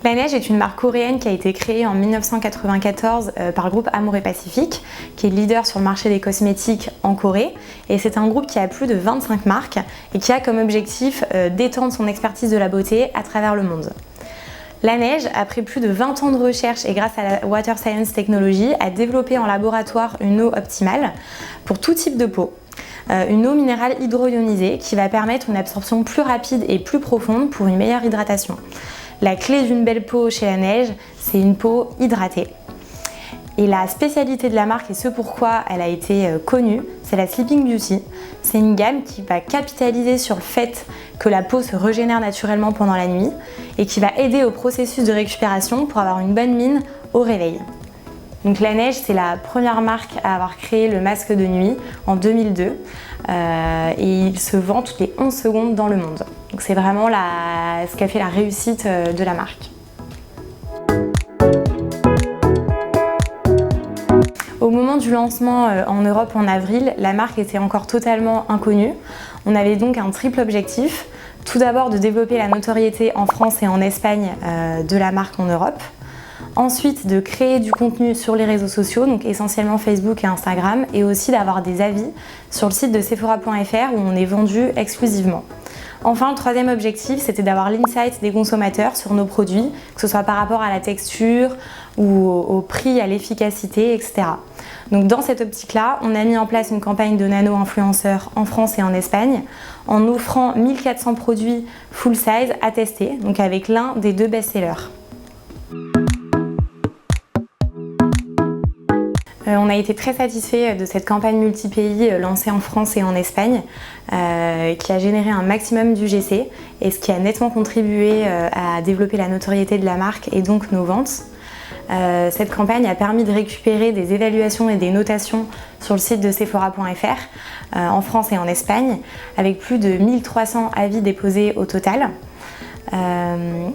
La Neige est une marque coréenne qui a été créée en 1994 par le groupe Amour et Pacifique, qui est leader sur le marché des cosmétiques en Corée. Et c'est un groupe qui a plus de 25 marques et qui a comme objectif d'étendre son expertise de la beauté à travers le monde. La Neige, après plus de 20 ans de recherche et grâce à la Water Science Technology, a développé en laboratoire une eau optimale pour tout type de peau. Une eau minérale hydro-ionisée qui va permettre une absorption plus rapide et plus profonde pour une meilleure hydratation. La clé d'une belle peau chez La Neige, c'est une peau hydratée. Et la spécialité de la marque et ce pourquoi elle a été connue, c'est la Sleeping Beauty. C'est une gamme qui va capitaliser sur le fait que la peau se régénère naturellement pendant la nuit et qui va aider au processus de récupération pour avoir une bonne mine au réveil. Donc La Neige, c'est la première marque à avoir créé le masque de nuit en 2002 et il se vend toutes les 11 secondes dans le monde. Donc c'est vraiment ce qui a fait la réussite de la marque. Au moment du lancement en Europe en avril, la marque était encore totalement inconnue. On avait donc un triple objectif. Tout d'abord de développer la notoriété en France et en Espagne de la marque en Europe. Ensuite, de créer du contenu sur les réseaux sociaux, donc essentiellement Facebook et Instagram, et aussi d'avoir des avis sur le site de Sephora.fr où on est vendu exclusivement. Enfin, le troisième objectif, c'était d'avoir l'insight des consommateurs sur nos produits, que ce soit par rapport à la texture ou au prix, à l'efficacité, etc. Donc dans cette optique-là, on a mis en place une campagne de nano-influenceurs en France et en Espagne, en offrant 1400 produits full size à tester, donc avec l'un des deux best-sellers. On a été très satisfait de cette campagne multi-pays lancée en France et en Espagne qui a généré un maximum d'UGC et ce qui a nettement contribué à développer la notoriété de la marque et donc nos ventes. Cette campagne a permis de récupérer des évaluations et des notations sur le site de Sephora.fr en France et en Espagne avec plus de 1300 avis déposés au total.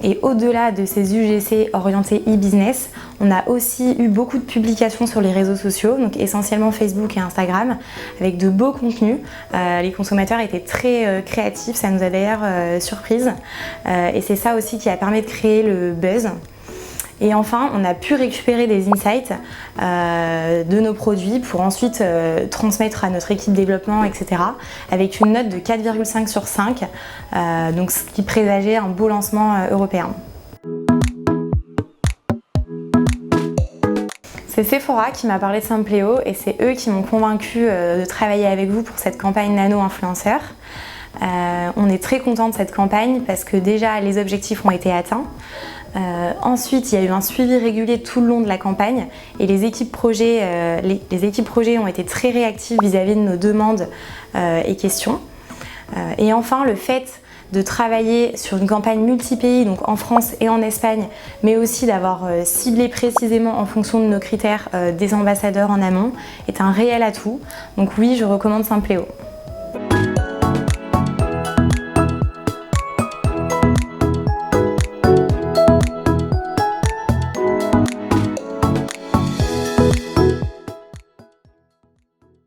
Et au-delà de ces UGC orientés e-business, on a aussi eu beaucoup de publications sur les réseaux sociaux, donc essentiellement Facebook et Instagram, avec de beaux contenus. Les consommateurs étaient très créatifs, ça nous a d'ailleurs surprise. Et c'est ça aussi qui a permis de créer le buzz. Et enfin, on a pu récupérer des insights de nos produits pour ensuite transmettre à notre équipe développement, etc. avec une note de 4,5 sur 5, donc ce qui présageait un beau lancement européen. C'est Sephora qui m'a parlé de Simpléo et c'est eux qui m'ont convaincu de travailler avec vous pour cette campagne nano-influenceur. On est très content de cette campagne parce que déjà les objectifs ont été atteints. Ensuite, il y a eu un suivi régulier tout le long de la campagne et les équipes projets ont été très réactives vis-à-vis de nos demandes et questions. Et enfin, le fait de travailler sur une campagne multi-pays, donc en France et en Espagne, mais aussi d'avoir ciblé précisément en fonction de nos critères des ambassadeurs en amont, est un réel atout. Donc oui, je recommande Simpléo.